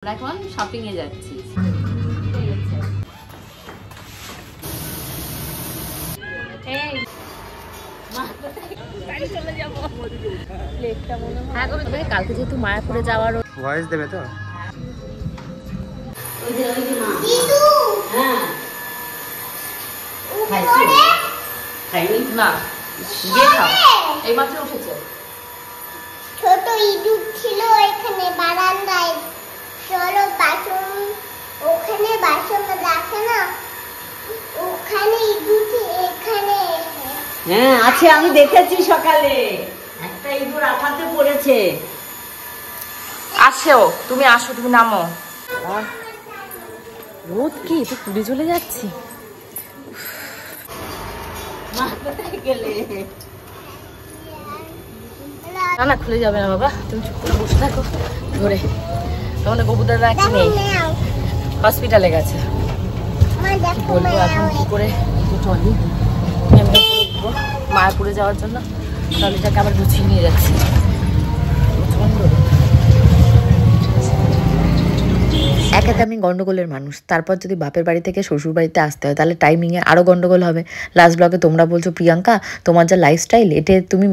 আমরা এখন শপিং এ যাচ্ছি। কালকে যেহেতু মায়াপুরে যাওয়ার ভয়েস দেবে তো না গিয়ে খাও, এই মাত্র উঠেছে। ছোট ইঁদুর ছিল এখানে বারান্দায়, চলো বাথরুম ওখানে বাথরুম দেখে না, ওখানে ইঁদুর এখানে। হ্যাঁ আছে, আমি দেখেছি সকালে একটা ইঁদুর আঠাতে পড়েছে। আসো তুমি, আসো তুমি নামো। রোদ কি তো পুড়ে চলে যাচ্ছি। না না খুলে যাবে না বাবা, তুমি চুপ করে বসে থাকো ধরে। তোমাদের গবুদাদা কি নেই, হসপিটালে গেছে। বলবো এখন কি করে ট্রলি মায়াপুরে যাওয়ার জন্য, ট্রলিটাকে আবার গুছিয়ে নিয়ে যাচ্ছি। একাতে আমি গন্ডগোলের মানুষ, তারপর যদি বাপের বাড়ি থেকে শ্বশুর বাড়িতে আসতে হয় তাহলে টাইমিংয়ে আরও গন্ডগোল হবে। লাস্ট ব্লগে তোমরা বলছো প্রিয়াঙ্কা তোমার যা লাইফস্টাইল, এতে তুমি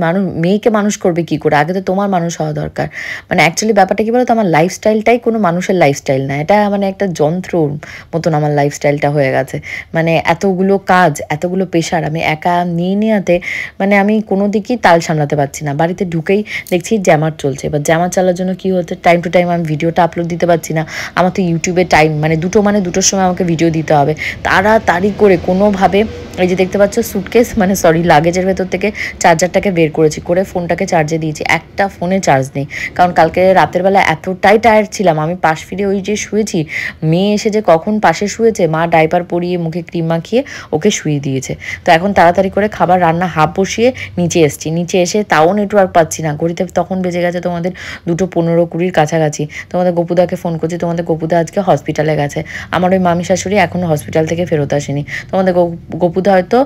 মেয়েকে মানুষ করবে কি করে, আগে তো তোমার মানুষ হওয়া দরকার। মানে অ্যাকচুয়ালি ব্যাপারটা কি বলো তো, আমার লাইফস্টাইলটাই কোনো মানুষের লাইফস্টাইল না, এটা মানে একটা যন্ত্রর মতন আমার লাইফস্টাইলটা হয়ে গেছে। মানে এতগুলো কাজ, এতগুলো প্রেশার আমি একা নিয়ে নেওয়াতে মানে আমি কোনো দিকেই তাল সামলাতে পারছি না। বাড়িতে ঢুকেই দেখছি জ্যামার চলছে, এবার জ্যামার চালার জন্য কী হচ্ছে, টাইম টু টাইম আমি ভিডিওটা আপলোড দিতে পারছি না। আমার তো ইউটিউবে টাইম মানে দুটোর সময় আমাকে ভিডিও দিতে হবে, তাড়াতাড়ি করে কোনোভাবে। এই যে দেখতে পাচ্ছ সুটকেস মানে সরি লাগেজের ভেতর থেকে চার্জারটাকে বের করেছি, করে ফোনটাকে চার্জে দিয়েছি। একটা ফোনে চার্জ নেই, কারণ কালকে রাতের বেলা এতটাই টায়ার্ড ছিলাম, আমি পাশ ফিরে ওই যে শুয়েছি, মেয়ে এসে যে কখন পাশে শুয়েছে, মা ডাইপার পরিয়ে মুখে ক্রিম মাখিয়ে ওকে শুয়ে দিয়েছে। তো এখন তাড়াতাড়ি করে খাবার রান্না হাফ বসিয়ে নিচে এসেছি। নিচে এসে তাও নেটওয়ার্ক পাচ্ছি না, ঘড়িতে তখন বেজে গেছে তোমাদের 2:15-20 কাছাকাছি। তোমাদের গপুদাকে ফোন করছি, তোমাদের গপুদা আজকে হসপিটালে গেছে। আমার ওই মামি শাশুড়ি এখনও হসপিটাল থেকে ফেরত আসেনি। তোমাদের গপুদা হয়তো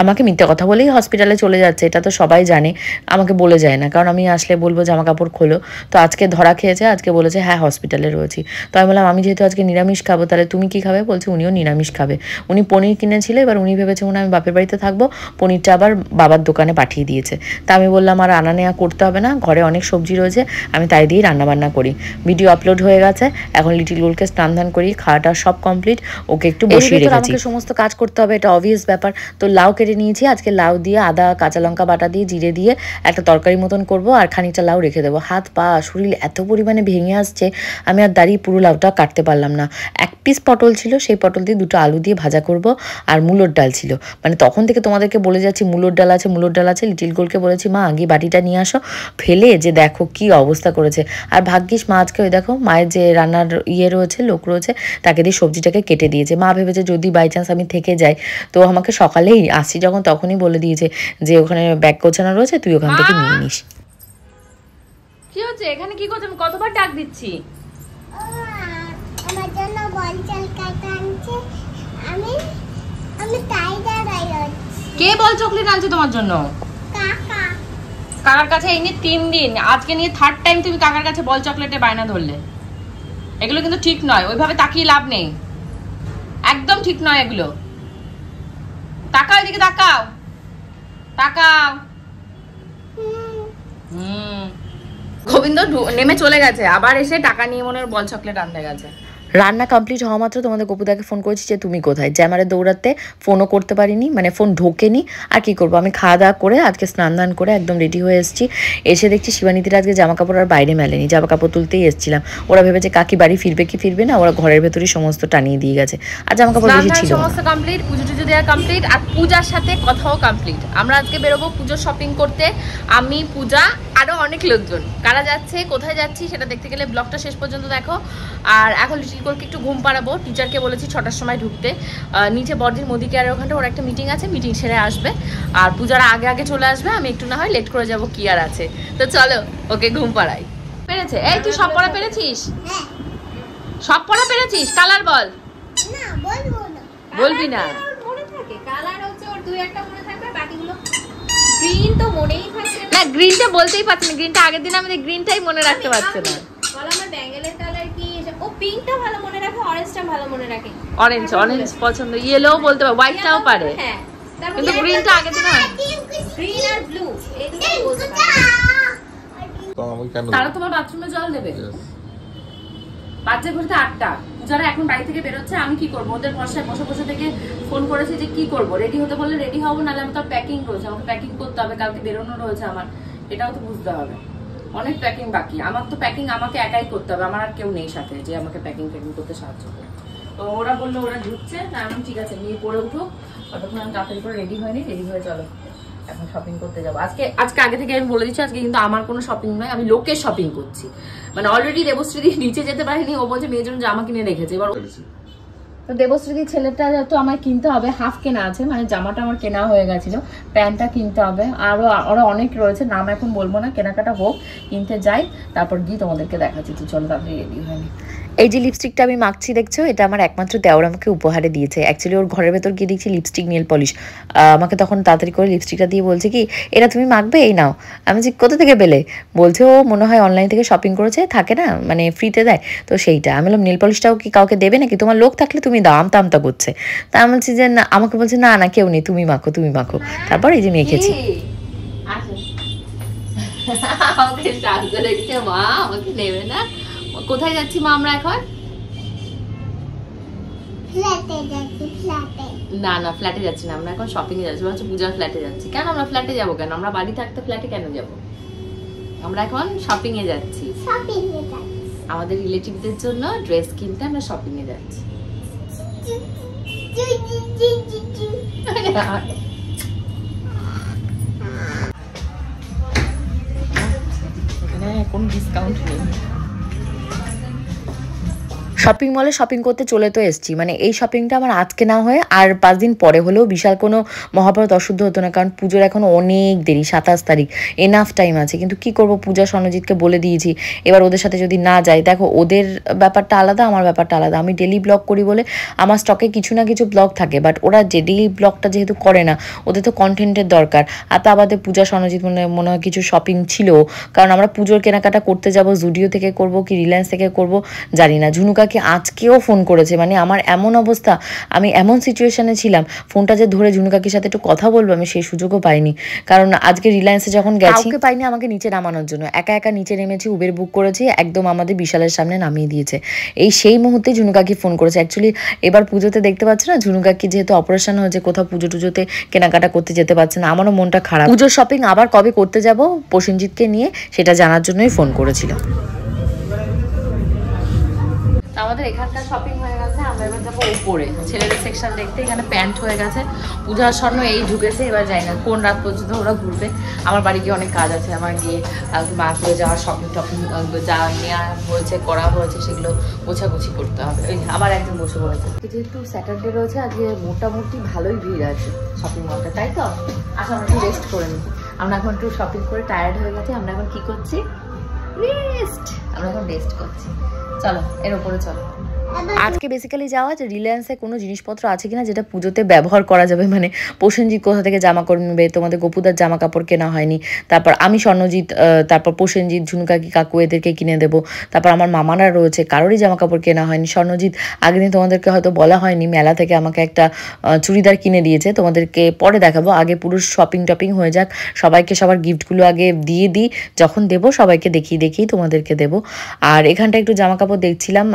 আমাকে মিথ্যে কথা বলেই হসপিটালে চলে যাচ্ছে, এটা তো সবাই জানে, আমাকে বলে যায় না, কারণ আমি আসলে বলবো জামা কাপড় খোলো। তো আজকে ধরা খেয়েছে, আজকে বলেছে হ্যাঁ হসপিটালে রয়েছি। তো আমি বললাম আমি যেহেতু আজকে নিরামিষ খাবো, তাহলে তুমি কি খাবে? বলছে উনিও নিরামিষ খাবে। উনি পনির কিনেছিল, এবার উনি ভেবেছে উনি আমি বাপের বাড়িতে থাকবো, পনিরটা আবার বাবার দোকানে পাঠিয়ে দিয়েছে। তা আমি বললাম আর আনা নেওয়া করতে হবে না, ঘরে অনেক সবজি রয়েছে, আমি তাই দিয়েই রান্নাবান্না করি। ভিডিও আপলোড হয়ে গেছে, এখন লিটিল গোলকে স্নান ধান করি, খাওয়াটা সব কমপ্লিট, ওকে একটু বসিয়ে রেখেছি। আমাকে সমস্ত কাজ করতে হবে, এটা অবভিয়াস ব্যাপার। তো লাউ কেটে নিয়েছি, আজকে লাউ দিয়ে আদা কাঁচা লঙ্কা বাটা দিয়ে জিরে দিয়ে একটা তরকারি মতন করব, আর খানিকটা লাউ রেখে দেবো। হাত পা শরীর এত পরিমাণে ভেঙে আসছে, আমি আর দাঁড়িয়ে পুরো লাউটা কাটতে পারলাম না। এক পিস পটল ছিল, সেই পটল দিয়ে 2টো আলু দিয়ে ভাজা করব, আর মুলোর ডাল ছিল। মানে তখন থেকে তোমাদেরকে বলে যাচ্ছি মুলোর ডাল আছে, মুলোর ডাল আছে। লিটিল গোলকে বলেছি মা আগে বাটিটা নিয়ে আসো, ফেলে যে দেখো কি অবস্থা করেছে। আর ভাগ্যিস মা আজকে ওই দেখো মায়ের যে রান্নার রয়েছে, লোক রয়েছে, তাকে দিয়ে সবজিটাকে কেটে দিয়েছে। মা ভেবেছে যদি বাই চান্স আমি থেকে যাই, তো আমাকে সকালেই আসছি যখন তখনই বলে দিয়েছে যে ওখানে ব্যাগ গোছানো রয়েছে, তুই ওখান থেকে নিয়ে নিস। কি হচ্ছে এখানে, কি করছো? আমি কতবার ডাক দিচ্ছি। আমার জন্য বল চাল কাটা আনছে, আমি তাই দাঁড়াই আছি। কে বল চকলেট আনছে তোমার জন্য? কাকা। কাকার কাছে এই নিয়ে 3 দিন, আজকে নিয়ে 3rd টাইম তুমি কাকার কাছে বল চকলেটে বায়না ধরলে। এগুলো কিন্তু ঠিক নয়, ওইভাবে তাকিয়ে লাভ নেই, একদম ঠিক নয় এগুলো। তাকাও এদিকে, তাকাও তাকাও। গোবিন্দ নেমে চলে গেছে, আবার এসে টাকা নিয়ে মনে হয় বল চকলেট আনতে গেছে। রান্না কমপ্লিট হওয়া মাত্র তোমাদের গপুদাকে ফোন করেছি যে তুমি কোথায়। জ্যামারে দৌড়াতে ফোনও করতে পারিনি, মানে ফোন ঢোকেনি। আর কি করবো, আমি খাওয়া দাওয়া করে আজকে স্নান দান করে একদম রেডি হয়ে এসেছি। এসে দেখছি শিবানীতির আজকে জামা কাপড় আর বাইরে মেলেনি, জামা কাপড় তুলতেই এসেছিলাম। ওরা ভেবেছে কাকি বাড়ি ফিরবে কি ফিরবে না, ওরা ঘরের ভেতরেই সমস্ত টানিয়ে দিয়ে গেছে, আর জামা কাপড় বেশি ছিল। সমস্ত কমপ্লিট, পুজো টুজো দেওয়া কমপ্লিট, আর পূজার সাথে কথাও কমপ্লিট। আমরা আজকে বেরোবো পুজোর শপিং করতে, আমি, পূজা, আরো অনেক লোকজন। কারা যাচ্ছে, কোথায় যাচ্ছি সেটা দেখতে গেলে ব্লগটা শেষ পর্যন্ত দেখো। আর এখন লিটিল গোলকে একটু ঘুম পাড়াবো, টিচারকে বলেছি 6টার সময় ঢুকতে। নিচে বর্দির মোদি কেয়ারের ওখানটা ওর একটা মিটিং আছে, মিটিং সেরে আসবে, আর পূজারা আগে আগে চলে আসবে, আমি একটু না হয় লেট করে যাবো, কি আর আছে। তো চলো ওকে ঘুম পাড়াই। পেরেছে? এই তুই সব পড়া পেরেছিস? সব পড়া পেরেছিস? কালার বল। না বলবো না। বলবি না? মনে থাকে কালার হচ্ছে ওর 2-1টা মনে থাকবে, বাকিগুলো গ্রিন তো মনেই থাকছে না। গ্রিনটা বলতেই পারছি না, গ্রিনটা আগের দিন আমাদের গ্রিনটাই মনে রাখতে পারছে না। বল আমার ব্যাঙ্গেলের কালার কি? ও পিঙ্কটা ভালো মনে রাখে, অরেঞ্জটা ভালো মনে রাখে। অরেঞ্জ পছন্দ, ইয়েলো বলতে পারে, হোয়াইটটাও পারে, হ্যাঁ কিন্তু গ্রিনটা আগে থেকে না। গ্রিন আর ব্লু এই দুটো বলতে পারে। তো আমি কেন তারা তোমার বাথরুমে জল দেবে? বাচ্চা ঘুরতে 8টা, যারা এখন বাড়ি থেকে বেরোচ্ছে, আমি কি করবো? ওদের বসে বসে থেকে ফোন করেছি যে কি করবো, রেডি হতে বললে রেডি হবো, নাহলে আমি তো প্যাকিং রয়েছে, আমাকে প্যাকিং করতে হবে, কালকে বেরোনো রয়েছে আমার, এটাও তো বুঝতে হবে। অনেক প্যাকিং বাকি, আমার তো প্যাকিং আমাকে একাই করতে হবে, আমার আর কেউ নেই সাথে যে আমাকে প্যাকিং করতে সাহায্য করে। তো ওরা বললো ওরা ঢুকছে, না আমি ঠিক আছে নিয়ে পড়ে উঠুক, ততক্ষণ আমি তাড়াতাড়ি করে রেডি হয়নি, রেডি হয়ে চলো এখন শপিং করতে যাবো। আজকে আগে থেকে আমি বলে দিচ্ছি, আজকে কিন্তু আমার কোনো শপিং নয়, আমি লোকের শপিং করছি। মানে অলরেডি দেবশ্রী নিচে যেতে পারেনি, ও বলছে মেয়ের জন্য জামা কিনে রেখেছে। এবার তো দেবশ্রী ছেলেটা তো আমার কিনতে হবে, হাফ কেনা আছে, মানে জামাটা আমার কেনা হয়ে গেছিল, প্যান্টটা কিনতে হবে, আরো অনেক রয়েছে, নাম এখন বলবো না, কেনাকাটা হোক, কিনতে যাই, তারপর গিয়ে তোমাদেরকে দেখাচ্ছি। তো চলো তাড়াতাড়ি রেডি হয়নি। এই যে লিপস্টিকটা আমি মাখছি দেখছো, এটা আমার একমাত্র দেওর আমাকে উপহারে দিয়েছে। অ্যাকচুয়ালি ওর ঘরের ভেতর গিয়ে দেখছি লিপস্টিক নেল পলিশ, আমাকে তখন তাড়াতাড়ি করে লিপস্টিকটা দিয়ে বলছে কি এটা তুমি মাখবে, এই নাও। আমি যে কোথা থেকে পেলে? বলছে ও মনে হয় অনলাইন থেকে শপিং করেছে, থাকে না মানে ফ্রিতে দেয়, তো সেইটা। আমি বললাম নেল পলিশটাও কি কাউকে দেবে নাকি, তোমার লোক থাকলে তুমি দাও, আমতা আমতা করছে। তা আমি বলছি যে না, আমাকে বলছে না না কেউ নেই, তুমি মাখো তুমি মাখো। তারপর এই যে মেখেছি। মা আমাকে নেবে না, কোথায় যাচ্ছি মা আমরা এখন? ফ্ল্যাটে যাচ্ছি, ফ্ল্যাটে। না ফ্ল্যাটে যাচ্ছি না, আমরা এখন শপিং এ যাচ্ছি, বলছে পূজার ফ্ল্যাটে যাচ্ছি। কেন আমরা ফ্ল্যাটে যাবো কেন? আমরা বাড়ি থাকতে ফ্ল্যাটে কেন যাব? আমরা এখন শপিং এ যাচ্ছি, শপিং এ যাচ্ছি। আমাদের রিলেটিভদের জন্য ড্রেস কিনতে আমরা শপিং এ যাচ্ছি। এখানে কোনো ডিসকাউন্ট নেই। শপিং মলে শপিং করতে চলে তো এসেছি, মানে এই শপিংটা আমার আজকে না হয়ে আর 5 দিন পরে হলেও বিশাল কোনো মহাভারত অশুদ্ধ হতো না, কারণ পুজোর এখন অনেক দেরি, 27 তারিখ, এনাফ টাইম আছে। কিন্তু কি করব, পূজা স্বর্ণজিৎকে বলে দিয়েছি, এবার ওদের সাথে যদি না যাই, দেখো ওদের ব্যাপারটা আলাদা, আমার ব্যাপারটা আলাদা। আমি ডেলি ব্লগ করি বলে আমার স্টকে কিছু না কিছু ব্লগ থাকে, বাট ওরা যে ডেলি ব্লগটা যেহেতু করে না, ওদের তো কন্টেন্টের দরকার। আর তা বাদে পূজা স্বর্ণজিৎ মনে হয় কিছু শপিং ছিল, কারণ আমরা পুজোর কেনাকাটা করতে যাব, জুডিও থেকে করব কি রিলায়েন্স থেকে করব জানি না। ঝুনুকাকে আজকেও ফোন করেছে, মানে আমার এমন অবস্থা, আমি এমন সিচুয়েশনে ছিলাম, ফোনটা যে ধরে ঝুনুকাকির সাথে একটু কথা বলবো আমি সেই সুযোগও পাইনি, কারণ আজকে রিলায়েন্সে যখন গেছি কাউকে পাইনি আমাকে নিচে নামানোর জন্য, একা একা নিচে নেমেছি, উবের বুক করেছি, একদম আমাদের বিশালের সামনে নামিয়ে দিয়েছে। সেই মুহূর্তে ঝুনুকাকি ফোন করেছে। অ্যাকচুয়ালি এবার পুজোতে দেখতে পাচ্ছ না, ঝুনুকাকি যেহেতু অপারেশন হয়েছে, কোথাও পুজো টুজোতে কেনাকাটা করতে যেতে পারছে না, আমারও মনটা খারাপ। পুজোর শপিং আবার কবে করতে যাব প্রসেনজিৎকে নিয়ে সেটা জানার জন্যই ফোন করেছিল। আমাদের এখানকার শপিং হয়ে গেছে, আমরা এবার যাবো উপরে ছেলেদের সেকশন দেখতে। এখানে প্যান্ট হয়ে গেছে, পূজার স্বর্ণ এই ঢুকেছে, এবার যাই না কোন রাত পর্যন্ত ওরা ঘুরবে। আমার বাড়ি গিয়ে অনেক কাজ আছে, আমার গিয়ে মা করে যাওয়ার শপিং টপিং যা নেওয়া হয়েছে করা হয়েছে সেগুলো গোছাগুছি করতে হবে। ওই আবার একজন বসে পড়েছে, যেহেতু স্যাটারডে রয়েছে আজকে মোটামুটি ভালোই ভিড় আছে শপিং মলটা, তাই তো? আচ্ছা আমরা একটু রেস্ট করে নিই, আমরা এখন একটু শপিং করে টায়ার্ড হয়ে গেছি, আমরা এখন কি করছি, রেস্ট, আমরা এখন রেস্ট করছি। চলো এর উপরে চলো। আজকে বেসিক্যালি যাওয়া যে রিলায়েন্সে কোনো জিনিসপত্র আছে কিনা যেটা পুজোতে ব্যবহার করা যাবে, মানে প্রসেনজিৎ কোথা থেকে জামা কাপড় নেবে, তোমাদের গোপুদার জামা কাপড় কেনা হয়নি, তারপর আমি স্বর্ণজিৎ, তারপর প্রসেনজিৎ, ঝুনুকাকি কাকু এদেরকে কিনে দেবো, তারপর আমার মামারা রয়েছে, কারোরই জামা কাপড় কেনা হয়নি। স্বর্ণজিৎ আগের দিন তোমাদেরকে হয়তো বলা হয়নি, মেলা থেকে আমাকে একটা চুড়িদার কিনে দিয়েছে, তোমাদেরকে পরে দেখাবো, আগে পুরো শপিং টপিং হয়ে যাক, সবাইকে সবার গিফটগুলো আগে দিয়ে দিই, যখন দেবো সবাইকে দেখিয়ে তোমাদেরকে দেবো। আর এখানটা একটু জামা কাপড় দেখছিলাম,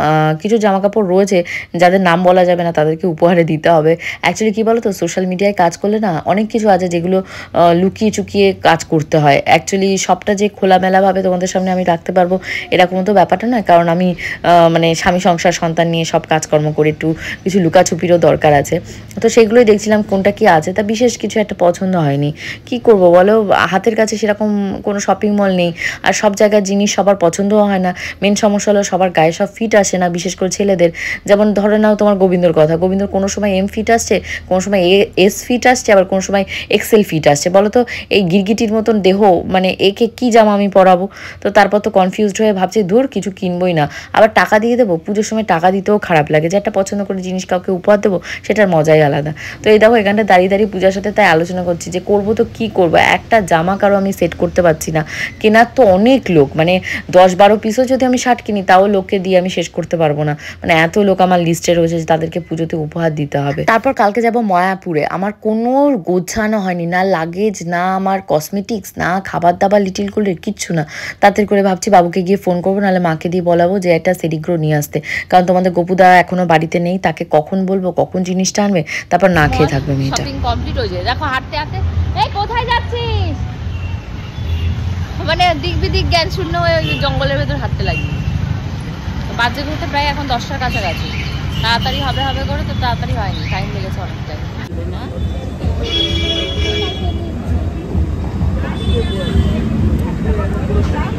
কিছু জামা কাপড় রয়েছে যাদের নাম বলা যাবে না, তাদেরকে উপহারে দিতে হবে। অ্যাকচুয়ালি কী বলো তো, সোশ্যাল মিডিয়ায় কাজ করলে না অনেক কিছু আছে যেগুলো লুকিয়ে চুকিয়ে কাজ করতে হয়। অ্যাকচুয়ালি সবটা যে খোলামেলাভাবে তোমাদের সামনে আমি রাখতে পারবো এরকম তো ব্যাপারটা নয়, কারণ আমি মানে স্বামী সংসার সন্তান নিয়ে সব কাজকর্ম করে একটু কিছু লুকাছুপিরও দরকার আছে। তো সেগুলোই দেখছিলাম কোনটা কি আছে, তা বিশেষ কিছু একটা পছন্দ হয়নি। কি করব বলো, হাতের কাছে সেরকম কোনো শপিং মল নেই, আর সব জায়গার জিনিস সবার পছন্দও হয় না। মেন সমস্যা হলো সবার গায়ে সব ফিট আসে না, বিশেষ করে ছেলে ছেলেদের, যেমন ধরে নাও তোমার গোবিন্দর কথা, গোবিন্দর কোনো সময় এম ফিট আসছে, কোনো সময় এস ফিট আসছে, আবার কোনো সময় এক্সেল ফিট আসছে। বলো তো এই গিরগিটির মতন দেহ, মানে একে কি জামা আমি পরাবো? তো তারপর তো কনফিউজড হয়ে ভাবছি ধুর কিছু কিনবই না, আবার টাকা দিয়ে দেবো। পুজোর সময় টাকা দিতেও খারাপ লাগে, যে একটা পছন্দ করে জিনিস কাউকে উপহার দেবো সেটার মজাই আলাদা। তো এই দেখো এখানটা দাঁড়িয়ে দাঁড়িয়ে পূজার সাথে তাই আলোচনা করছি যে করবো তো কি করবো, একটা জামা কারো আমি সেট করতে পারছি না। কেনার তো অনেক লোক, মানে 10-12 পিসও যদি আমি শার্ট কিনি তাও লোককে দিয়ে আমি শেষ করতে পারবো না, মানে এত লোক আমার লিস্টে রয়েছে যে তাদেরকে পুজোতে উপহার দিতে হবে। তারপর কালকে যাব মায়াপুরে, আমার কোনো গোছানো হয়নি, না লাগেজ, না আমার কসমেটিক্স, না খাবার দাবার, লিটিল কুলের কিচ্ছু না। তাড়াতাড়ি করে ভাবছি বাবুকে গিয়ে ফোন করবো, নাহলে মাকে দিয়ে বলাবো যে একটা সেরিগ্রো নিয়ে আসতে, কারণ তোমাদের গোপুদা এখনো বাড়িতে নেই, তাকে কখন বলবো কখন জিনিসটা আনবে, তারপর না খেয়ে থাকবে মেয়েটা। শপিং কমপ্লিট হয়ে যায়, দেখো হাঁটতে হাঁটতে। এই কোথায় যাচ্ছিস? মানে দিক বিদিক জ্ঞান শূন্য হয়ে ওই জঙ্গলের ভেতর হাঁটতে লাগি। বাজে ঘুরতে প্রায় এখন 10টার কাছাকাছি, তাড়াতাড়ি হবে হবে করে তো তাড়াতাড়ি হয়নি, টাইম লেগেছে অনেকটাই।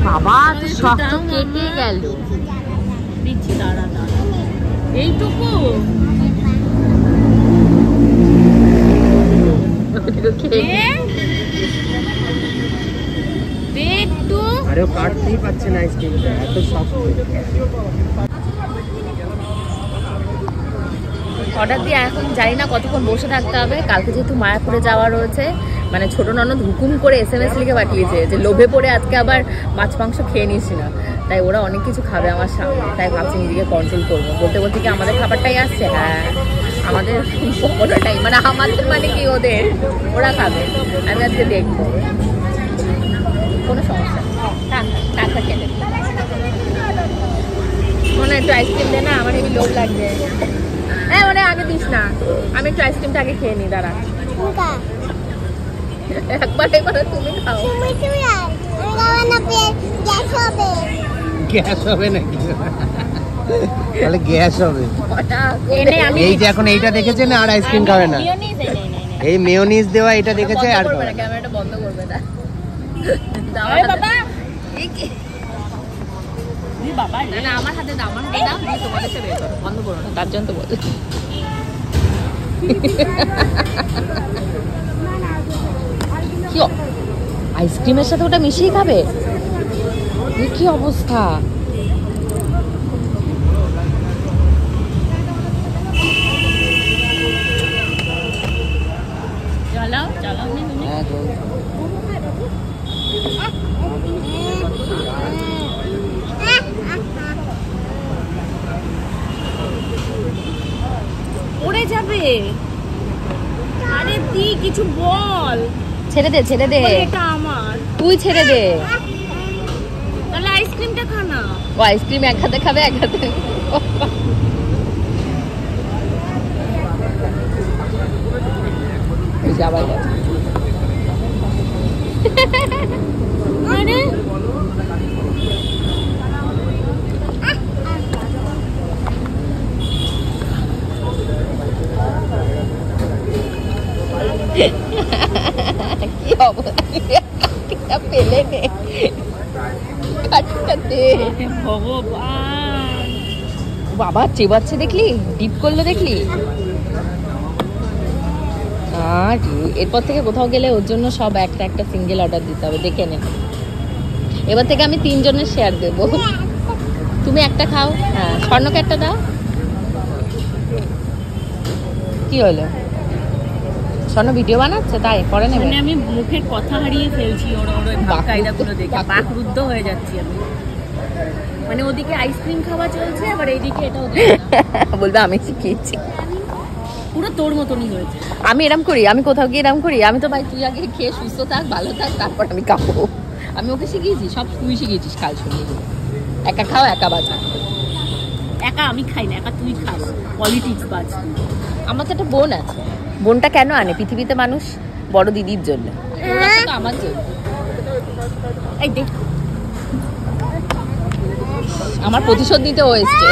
বাবা তো সব তো কেটে গেল, দিচ্ছি দাঁড়া দাঁড়া, এইটুকু একটু আরে কাটতেই পাচ্ছে না আইসক্রিমটা, এত সফট। অর্ডার দিয়ে এখন জানি না কতক্ষণ বসে থাকতে হবে। কালকে যেহেতু মায়াপুরে যাওয়া রয়েছে, মানে ছোট ননদ হুকুম করে SMS লিখে পাঠিয়েছে যে লোভে পড়ে আজকে আবার মাছ মাংস খেয়ে নিয়েছি না, তাই ওরা অনেক কিছু খাবে আমার সামনে, তাই ভাবছি নিজেকে কন্ট্রোল করবো। বলতে বলতে কি আমাদের খাবারটাই আসছে, হ্যাঁ আমাদের পকোড়াটাই, মানে আমাদের মানে কি ওদের, ওরা খাবে, আমি আজকে দেখবো, কোনো সমস্যা টাকা খেলে। মনে একটু আইসক্রিম দে না, আমার এই লোভ লাগছে। হ্যাঁ মানে আগে দিস না, আমি একটু আইসক্রিমটা আগে খেয়ে নিই, দাঁড়া একবার তুমি খাও। গ্যাস হবে নাকি? তাহলে গ্যাস হবে। এই যে এখন এইটা দেখেছে না, আর আইসক্রিম খাবে না, এই মেয়োনিজ দেওয়া এটা দেখেছে আর ক্যামেরাটা বন্ধ করবে না। বাবা না আমার হাতে দাও, আমার হাতে দাও, তোমাদের সাথে বের করো, বন্ধ করো না, তার জন্য তো বলো। কি আইসক্রিমের সাথে ওটা মিশিয়ে খাবে? কি অবস্থা! চালাও চালাও তুমি। পড়ে যাবে। আরে তুই কিছু বল। ছেড়ে দে ছেড়ে দে, এটা আমার, তুই ছেড়ে দে। তাহলে আইসক্রিমটা খা না। ও আইসক্রিম এক হাতে খাবে এক হাতে। আবার আরে কি অবস্থা পেলে নে, ভগবান বাবা চেবাচ্ছে দেখলি, ডিপ করলো দেখলি। আর এরপর থেকে কোথাও গেলে ওর জন্য সব একটা একটা সিঙ্গেল অর্ডার দিতে হবে, দেখে নে। এবার থেকে আমি 3 জনের শেয়ার দেবো, তুমি একটা খাও। হ্যাঁ স্বর্ণকে একটা দাও। কি হলো? স্বর্ণ ভিডিও বানাচ্ছে তাই পরে নেবে। মানে আমি মুখের কথা হারিয়ে ফেলছি ওর কায়দাগুলো দেখে, বাকরুদ্ধ হয়ে যাচ্ছি আমি। মানে ওদিকে আইসক্রিম খাওয়া চলছে, আবার এইদিকে এটাও বলবে আমি শিখিয়েছি। পুরো তোর মতনই হয়েছে। আমি এরম করি, আমি কোথাও গিয়ে এরম করি। আমি তো ভাই তুই আগে খেয়ে সুস্থ থাক, ভালো থাক, তারপর আমি খাবো। আমি ওকে শিখিয়েছি, সব তুই শিখিয়েছিস কাল শুনিয়ে। একা খাও একা বাঁচা। একা আমি খাই না, একা তুই খাস, পলিটিক্স বাজ। আমার তো একটা বোন আছে, বোনটা কেন আনে পৃথিবীতে মানুষ? বড় দিদির জন্য, আমার জন্য। এই দেখ আমার প্রতিশোধ নিতে হয়েছে।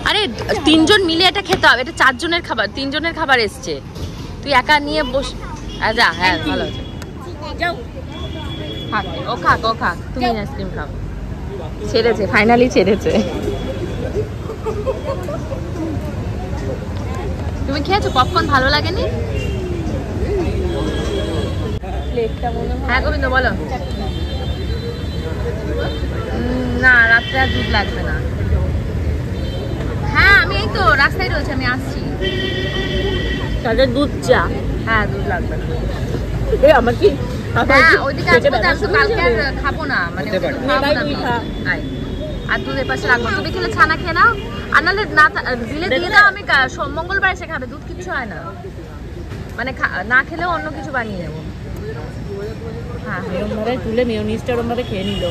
আরে 3 জন মিলে এটা খেতে হবে, এটা 4 জনের খাবার, 3 জনের খাবার এসছে। তুই একা নিয়ে বস। যা, হ্যাঁ ভালো আছে। যাও খাক ও খাক ও খাক, তুমি আইসক্রিম খাও। ছেড়েছে, ফাইনালি ছেড়েছে। তুমি খেয়েছো পপকর্ন? ভালো লাগেনি? প্লেটটা মনে হয় হ্যাঁ গোবিন্দ বলো। না রাত্রে আর দুধ লাগবে না। হ্যাঁ আমি এই তো রাস্তায় রয়েছে, আমি আসছি। তাদের দুধ চা। হ্যাঁ দুধ লাগবে না। আমার কি হ্যাঁ ওইদিকে আসবো তো, আমি তো কালকে আর খাবো না, মানে খেতে ওইদিকে পারবে। খাবো না তুই তো। খা। আয়। আর দুধ এপাশে রাখবো, তুমি খেলে ছানা খেয়ে নাও, আর নাহলে না দিলে দিয়ে দাও। আমি মঙ্গলবার এসে খাবে, দুধ কিচ্ছু হয় না, মানে না খেলেও অন্য কিছু বানিয়ে নেবো। হ্যাঁ এরমভাবে তুলে মেয়োনিজটা ওরমভাবে খেয়ে নিল।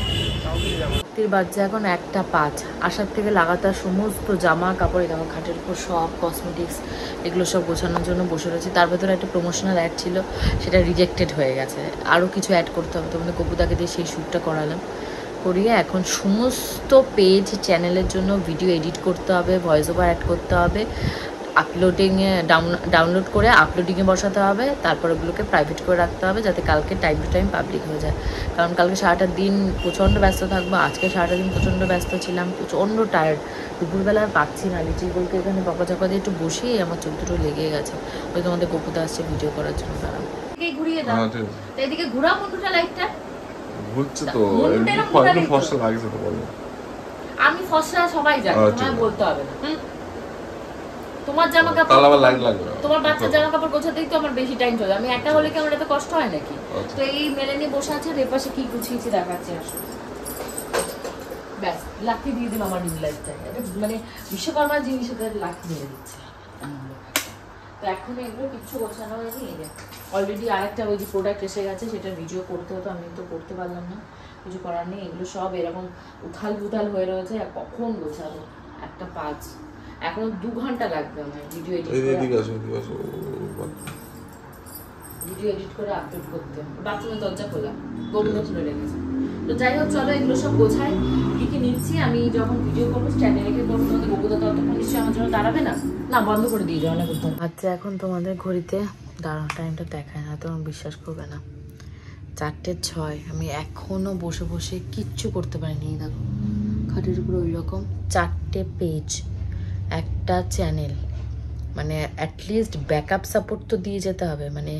রাত্রির বাজছে এখন 1:05। আসার থেকে লাগাতার সমস্ত জামা কাপড় দেখো খাটের উপর সব কসমেটিক্স এগুলো সব গোছানোর জন্য বসে রয়েছি। তার ভেতরে একটা প্রমোশনাল অ্যাড ছিল, সেটা রিজেক্টেড হয়ে গেছে। আরও কিছু অ্যাড করতে হবে, তোমাদের কপুদাকে দিয়ে সেই শ্যুটটা করালাম, করিয়ে এখন সমস্ত পেজ চ্যানেলের জন্য ভিডিও এডিট করতে হবে, ভয়েস ওভার অ্যাড করতে হবে, আপলোডিংয়ে ডাউনলোড করে আপলোডিংয়ে বসাতে হবে, তারপর ওগুলোকে প্রাইভেট করে রাখতে হবে যাতে কালকে টাইম টু টাইম পাবলিক হয়ে যায়। কারণ কালকে সারাটা দিন প্রচণ্ড ব্যস্ত থাকবো, আজকে সারাটা দিন প্রচণ্ড ব্যস্ত ছিলাম, প্রচণ্ড টায়ার্ড, দুপুরবেলা আর পাচ্ছি না। লিচিগুলোকে এখানে বকাঝকা দিয়ে একটু বসিয়ে আমার চোখ দুটো লেগে গেছে। ওই তোমাদের কপুদা আসছে ভিডিও করার জন্য, দাঁড়াও। ঘুরিয়ে দাও, হ্যাঁ ঠিক আছে। তো এদিকে ঘুরাও মুন্ডুটা লাইটটা। ঘুরছে তো, মুন্ডুটা এরকম একটু ঘোরালেই তো। ফসল লাগছে তো বলো। আমি ফসরা সবাই জানি, আচ্ছা। তোমায় বলতে হবে না। তোমার জামা তাহলে কাপড়, আবার লাইট লাগবে না। তোমার বাচ্চার জামা কাপড় গোছাতেই তো আমার বেশি টাইম চলে। আমি একা হলে কি আমার এত কষ্ট হয় নাকি? আচ্ছা। তো এই মেলে নিয়ে বসে আছে, এর পাশে কি গুছিয়েছি দেখাচ্ছি, আসো। ব্যাস লাঠি দিয়ে দিলাম আমার রিং লাইটটা, মানে বিশ্বকর্মার জিনিস লাঠি দিয়ে দিচ্ছে। তো এখন এগুলো কিচ্ছু গোছানো হয়নি। এই যে অলরেডি আরেকটা ওই যে প্রোডাক্ট এসে গেছে, সেটা ভিডিও করতে হতো, আমি তো করতে পারলাম না, কিছু করার নেই। এগুলো সব এরকম উথাল পুথাল হয়ে রয়েছে, আর কখন গোছাবো? 1:05, এখনো 2 ঘন্টা লাগবে আমার ভিডিও এডিট করে, এদিকে আসো, এদিকে আসো। ভিডিও এডিট করে আপলোড করতে। বাথরুমের দরজা খোলা, গোবিন্দ খুলে রেখেছে। তো যাই হোক চলো এগুলো সব গোছাই, কি কি নিচ্ছি। আমি যখন ভিডিও করবো স্ট্যান্ডে রেখে করবো, তোমাদের গোবুদা ততক্ষণ নিশ্চয়ই আমার জন্য দাঁড়াবে না, না বন্ধ করে দিয়ে যাও, অনেক উত্তম। আচ্ছা এখন তোমাদের ঘড়িতে দাঁড়ানো টাইমটা দেখায় না, তোমার বিশ্বাস করবে না, 4:06। আমি এখনো বসে বসে কিচ্ছু করতে পারিনি। দেখো খাটের উপরে ওই রকম 4টে পেজ, একটা চ্যানেল, মানে অ্যাটলিস্ট ব্যাকআপ সাপোর্ট তো দিয়ে যেতে হবে। মানে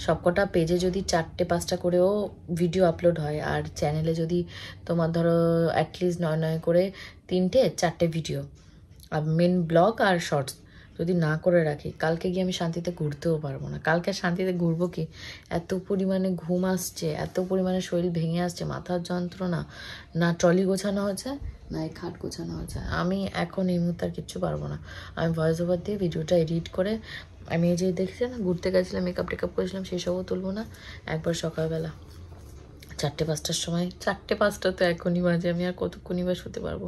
সবকটা পেজে যদি 4টে-5টা করেও ভিডিও আপলোড হয়, আর চ্যানেলে যদি তোমার ধরো অ্যাটলিস্ট 9 করে 3-4টে ভিডিও, আর মেন ব্লগ আর শর্টস যদি না করে রাখি, কালকে গিয়ে আমি শান্তিতে ঘুরতেও পারবো না। কালকে শান্তিতে ঘুরবো কি? এত পরিমাণে ঘুম আসছে, এত পরিমাণে শরীর ভেঙে আসছে, মাথার যন্ত্রণা, না ট্রলি গোছানো হচ্ছে না এই খাট গোছানো হচ্ছে। আমি এখন এই মুহূর্তে আর কিচ্ছু পারবো না। আমি ভয়েস ওভার দিয়ে ভিডিওটা এডিট করে, আমি এই যে দেখছি না ঘুরতে গেছিলাম, মেকআপ টেকআপ করেছিলাম, সেসবও তুলবো না। একবার সকালবেলা 4টে-5টার সময়, 4টে-5টা তো এখনই বাজে, আমি আর কতক্ষণই বা শুতে পারবো,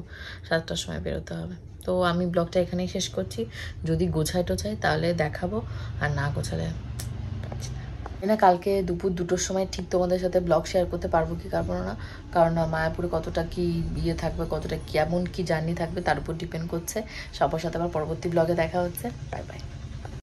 7টার সময় বেরোতে হবে। তো আমি ব্লগটা এখানেই শেষ করছি। যদি গোছাই টোছাই তাহলে দেখাবো, আর না গোছালে পারছি না। কালকে দুপুর 2টোর সময় ঠিক তোমাদের সাথে ব্লগ শেয়ার করতে পারবো কি পারবো না, কারণ মায়াপুরে কতটা কি ইয়ে থাকবে, কতটা কেমন কি জার্নি থাকবে তার উপর ডিপেন্ড করছে। সবার সাথে আবার পরবর্তী ব্লগে দেখা হচ্ছে। Bye bye.